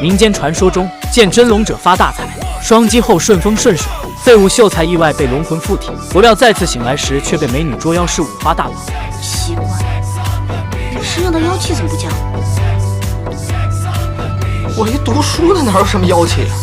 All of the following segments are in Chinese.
民间传说中，见真龙者发大财，双击后顺风顺水。废物秀才意外被龙魂附体，不料再次醒来时却被美女捉妖师五花大绑。奇怪，这身上的妖气怎么不降？我一读书的哪有什么妖气啊？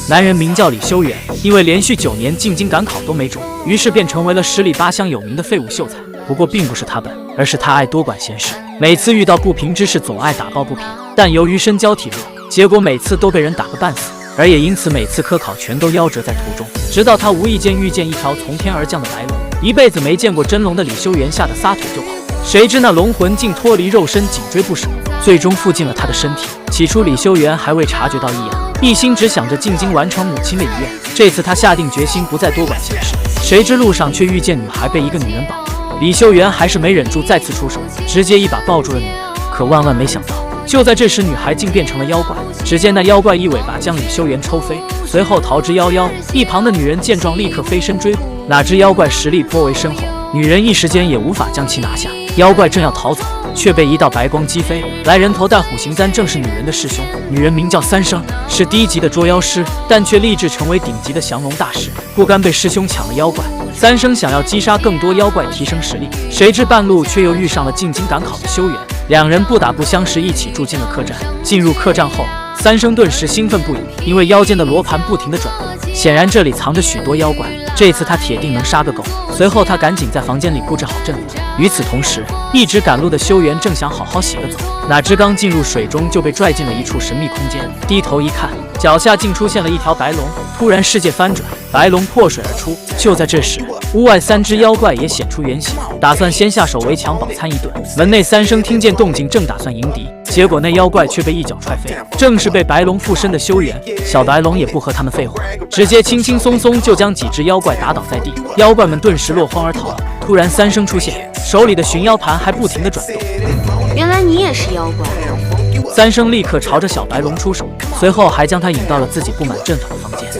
男人名叫李修缘，因为连续9年进京赶考都没中，于是便成为了十里八乡有名的废物秀才。不过并不是他笨，而是他爱多管闲事，每次遇到不平之事总爱打抱不平。但由于身娇体弱，结果每次都被人打个半死，而也因此每次科考全都夭折在途中。直到他无意间遇见一条从天而降的白龙，一辈子没见过真龙的李修缘吓得撒腿就跑，谁知那龙魂竟脱离肉身紧追不舍，最终附进了他的身体。起初李修缘还未察觉到异样，一心只想着进京完成母亲的遗愿。这次他下定决心不再多管闲事，谁知路上却遇见女孩被一个女人绑住，李修缘还是没忍住再次出手，直接一把抱住了女人。可万万没想到，就在这时女孩竟变成了妖怪，只见那妖怪一尾巴将李修缘抽飞，随后逃之夭夭。一旁的女人见状立刻飞身追捕，哪知妖怪实力颇为深厚，女人一时间也无法将其拿下。妖怪正要逃走，却被一道白光击飞，来人头戴虎形簪正是女人的师兄。女人名叫三生，是低级的捉妖师，但却立志成为顶级的降龙大师，不甘被师兄抢了妖怪。三生想要击杀更多妖怪提升实力，谁知半路却又遇上了进京赶考的修缘，两人不打不相识，一起住进了客栈。进入客栈后，三生顿时兴奋不已，因为腰间的罗盘不停地转动，显然这里藏着许多妖怪，这次他铁定能杀个够。随后他赶紧在房间里布置好阵法。与此同时，一直赶路的修缘正想好好洗个澡，哪知刚进入水中就被拽进了一处神秘空间。低头一看，脚下竟出现了一条白龙。突然世界翻转，白龙破水而出。就在这时，屋外3只妖怪也显出原形，打算先下手为强饱餐一顿。门内三生听见动静，正打算迎敌，结果那妖怪却被一脚踹飞，正是被白龙附身的修缘。小白龙也不和他们废话，直接轻轻松松就将几只妖怪打倒在地，妖怪们顿时落荒而逃。突然三生出现，手里的寻妖盘还不停地转动。原来你也是妖怪。三生立刻朝着小白龙出手，随后还将他引到了自己布满阵法的房间。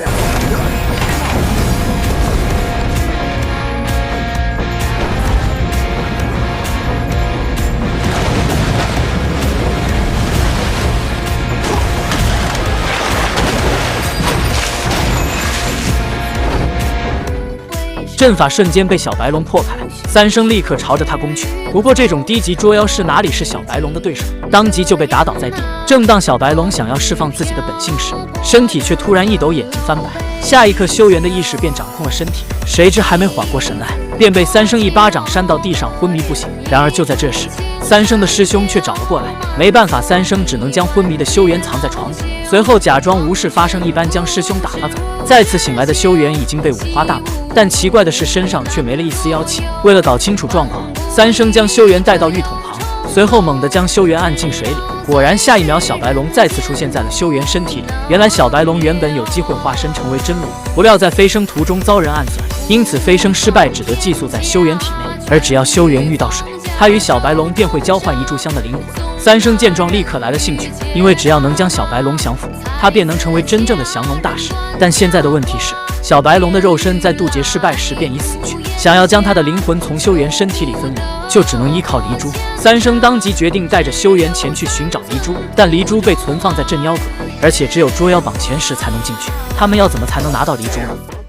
阵法瞬间被小白龙破开，三生立刻朝着他攻去。不过这种低级捉妖师哪里是小白龙的对手，当即就被打倒在地。正当小白龙想要释放自己的本性时，身体却突然一抖，眼睛翻白。下一刻修缘的意识便掌控了身体，谁知还没缓过神来，便被三生一巴掌扇到地上，昏迷不醒。然而就在这时，三生的师兄却找了过来，没办法，三生只能将昏迷的修缘藏在床底，随后假装无事发生一般将师兄打发走。再次醒来的修缘已经被五花大绑，但奇怪的是身上却没了一丝妖气。为了搞清楚状况，三生将修缘带到浴桶旁，随后猛地将修缘按进水里。果然下一秒，小白龙再次出现在了修缘身体里。原来小白龙原本有机会化身成为真龙，不料在飞升途中遭人暗算，因此飞升失败，只得寄宿在修缘体内。而只要修缘遇到水，他与小白龙便会交换一炷香的灵魂。三生见状立刻来了兴趣，因为只要能将小白龙降服，他便能成为真正的降龙大师。但现在的问题是，小白龙的肉身在渡劫失败时便已死去，想要将他的灵魂从修缘身体里分离，就只能依靠离珠。三生当即决定带着修缘前去寻找离珠，但离珠被存放在镇妖阁，而且只有捉妖榜前时才能进去。他们要怎么才能拿到离珠呢？